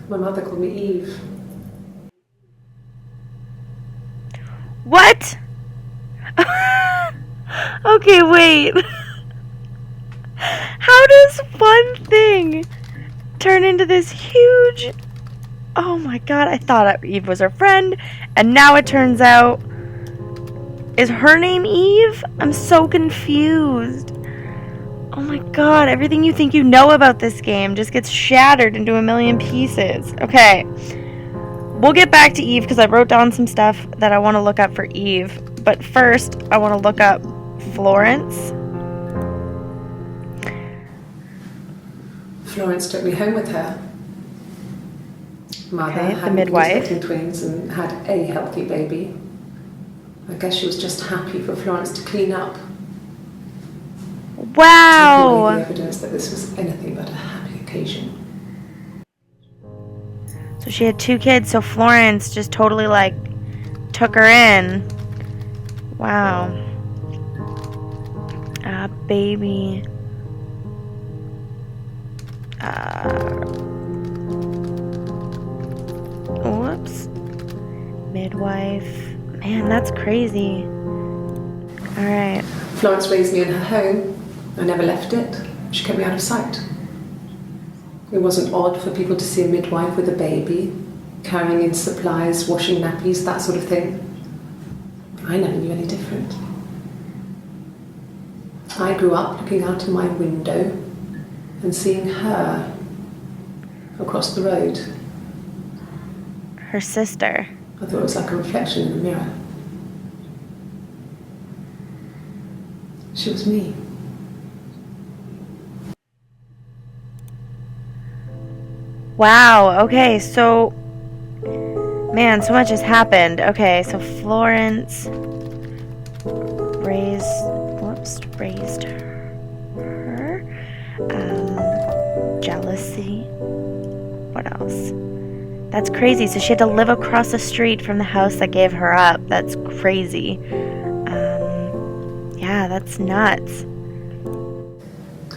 My mother called me Eve. What? Okay, wait. How does one thing turn into this huge... Oh my god, I thought Eve was her friend, and now it turns out... Is her name Eve? I'm so confused. Oh my god, everything you think you know about this game just gets shattered into a million pieces. Okay. We'll get back to Eve because I wrote down some stuff that I want to look up for Eve. But first, I want to look up Florence. Florence took me home with her. Mother Okay, the hadn't been midwife. expecting twins and had a healthy baby. I guess she was just happy for Florence to clean up. Taking away the Wow! evidence that this was anything but a happy occasion. So she had 2 kids, so Florence just totally, like, took her in. Wow. Baby. Whoops. Midwife. Man, that's crazy. Alright. Florence raised me in her home. I never left it. She kept me out of sight. It wasn't odd for people to see a midwife with a baby, carrying in supplies, washing nappies, that sort of thing. I never knew any different. I grew up looking out of my window and seeing her across the road. Her sister. I thought it was like a reflection in the mirror. She was me. Wow, okay, so... Man, so much has happened. Okay, so Florence raised her. Jealousy. What else? That's crazy. So she had to live across the street from the house that gave her up. That's crazy. Yeah, that's nuts.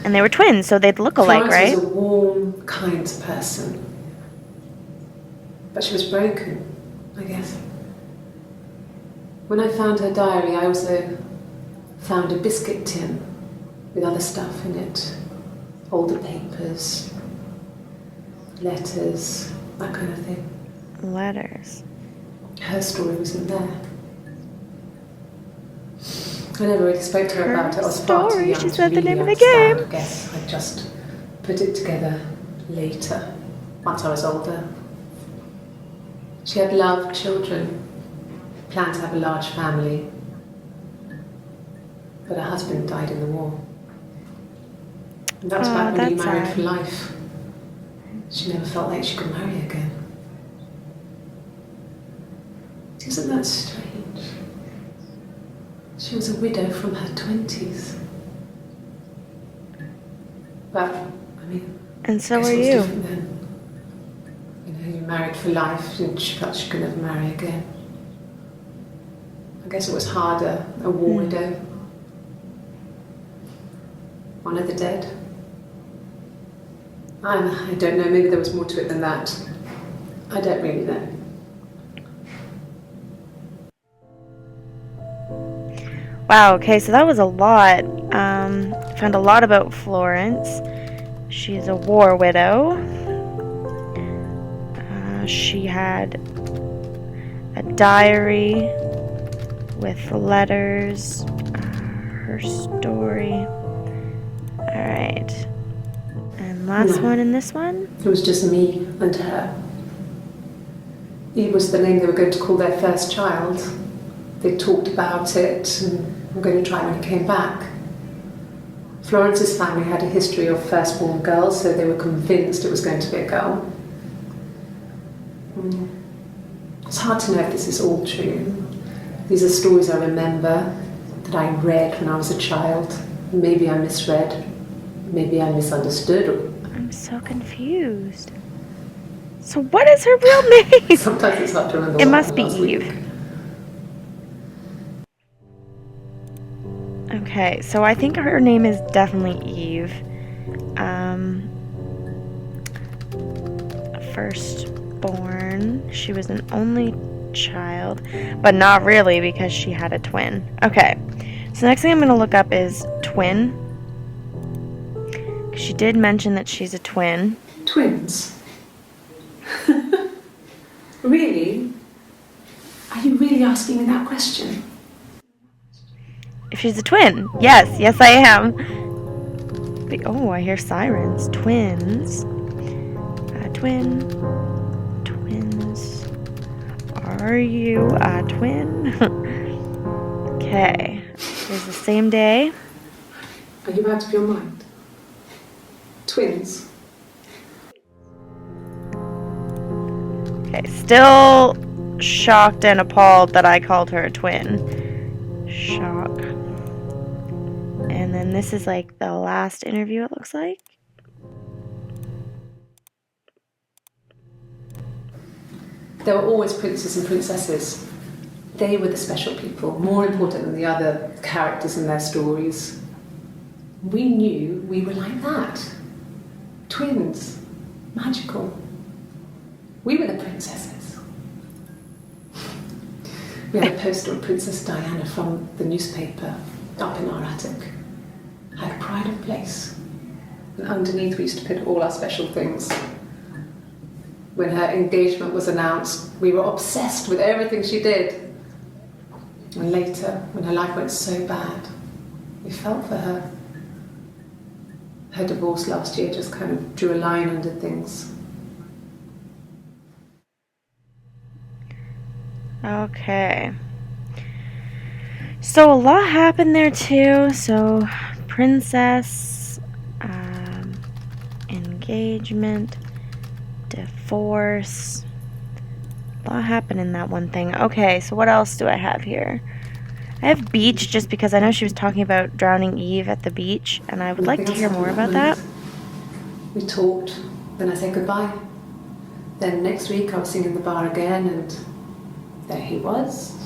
And they were twins, so they'd look alike, Florence right? was a warm, kind person. But she was broken, I guess. When I found her diary, I also found a biscuit tin with other stuff in it. Older papers, letters, that kind of thing. Letters. Her story was in there. I never really spoke to her about it. I was far too Story, young she to said the really name of the understand. game. I guess I just put it together later, once I was older. She had loved children, planned to have a large family, but her husband died in the war. And that was back when you that's married sad. for life. She never felt like she could marry again. Isn't that strange? She was a widow from her 20s. But, I mean, And so I guess were it was you. different then. You know, you married for life and she felt she could never marry again. I guess it was harder, a war widow. One of the dead. I don't know, maybe there was more to it than that. I don't really know. Wow, okay, so that was a lot. Found a lot about Florence. She's a war widow. She had a diary with letters, her story. Alright. And last one in this one? It was just me and her. Eve was the name they were going to call their first child. They talked about it and were going to try when he came back. Florence's family had a history of firstborn girls, so they were convinced it was going to be a girl. It's hard to know if this is all true. These are stories I remember that I read when I was a child. Maybe I misread, maybe I misunderstood. I'm so confused. So what is her real name? Sometimes it's hard to remember. It what must be happened last Eve. week. Okay, so I think her name is definitely Eve. firstborn. She was an only child, but not really because she had a twin. Okay, so the next thing I'm going to look up is twin. She did mention that she's a twin. Twins? Really? Are you really asking me that question? If she's a twin. Yes, yes I am. But, oh, I hear sirens. Twins. Twins. Are you a twin? Okay. It's the same day. Are you out of your mind? Twins? Okay, still shocked and appalled that I called her a twin. Shock. And then this is like the last interview, it looks like. There were always princes and princesses. They were the special people, more important than the other characters in their stories. We knew we were like that. Twins. Magical. We were the princesses. We had a poster of Princess Diana from the newspaper up in our attic. Had pride of place. And underneath we used to put all our special things. When her engagement was announced, we were obsessed with everything she did. And later, when her life went so bad, we felt for her. Her divorce last year just kind of drew a line under things. Okay. So a lot happened there too. So princess, engagement, divorce. A lot happened in that one thing. Okay, so what else do I have here? I have beach just because I know she was talking about drowning Eve at the beach, and I would like to hear more about that. We talked, then I said goodbye. Then next week I was singing in the bar again, and there he was.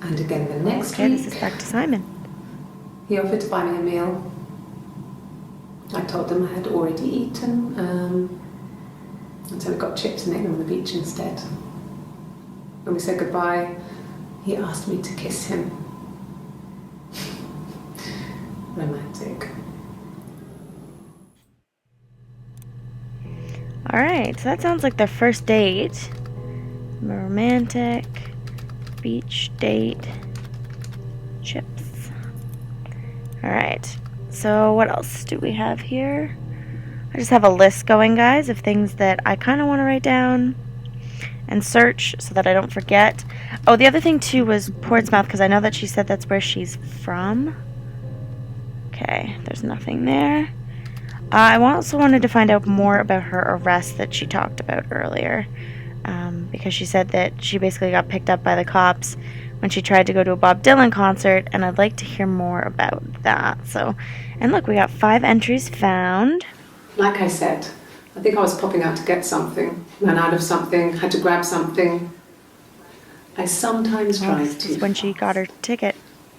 And again the next week. Okay, this is back to Simon. He offered to buy me a meal. I told him I had already eaten, and so we got chips and ate them on the beach instead. When we said goodbye, he asked me to kiss him. Romantic. Alright, so that sounds like their first date. Romantic, beach date, chips. Alright, so what else do we have here? I just have a list going, guys, of things that I kind of want to write down and search so that I don't forget. Oh, the other thing too was Portsmouth, because I know that she said that's where she's from. Okay, there's nothing there. I also wanted to find out more about her arrest that she talked about earlier, because she said that she basically got picked up by the cops when she tried to go to a Bob Dylan concert, and I'd like to hear more about that. So, and look, we got 5 entries found. Like I said, I think I was popping out to get something, ran out of something, had to grab something. I sometimes try This to. is when she got her ticket.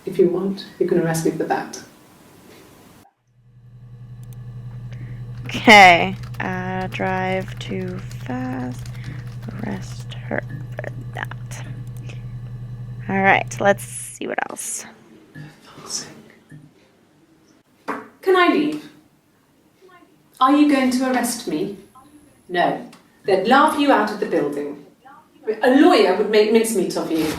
If you want, you can arrest me for that. Okay, drive too fast, arrest her for that. Alright, let's see what else. Can I leave? Are you going to arrest me? No. They'd laugh you out of the building. A lawyer would make mincemeat of you.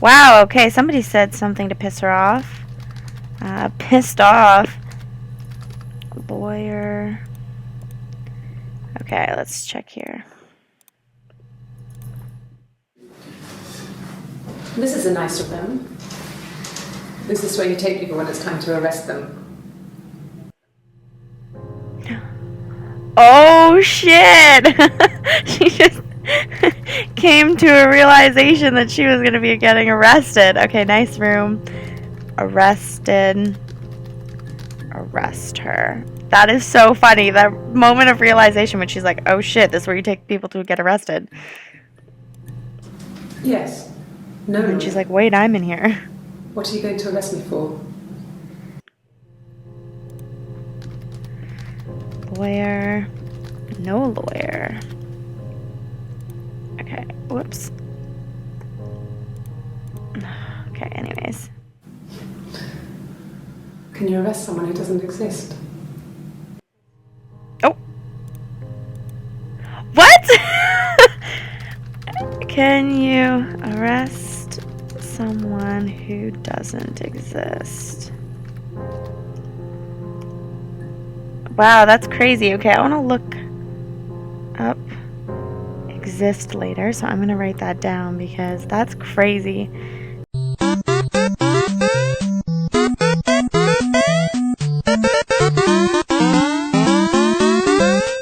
Wow, okay, somebody said something to piss her off. Pissed off. Lawyer. Okay, let's check here. This is a nicer room. This is where you take people when it's time to arrest them. Oh shit! She just came to a realization that she was going to be getting arrested. Okay, nice room. Arrested. Arrest her. That is so funny. That moment of realization when she's like, oh shit, this is where you take people to get arrested. Yes. No. And she's like, wait, I'm in here. What are you going to arrest me for? Lawyer. No lawyer. Okay, whoops. Okay, anyways. Can you arrest someone who doesn't exist? Oh! What? Can you arrest someone who doesn't exist? Wow, that's crazy. Okay, I want to look up exist later, so I'm going to write that down because that's crazy.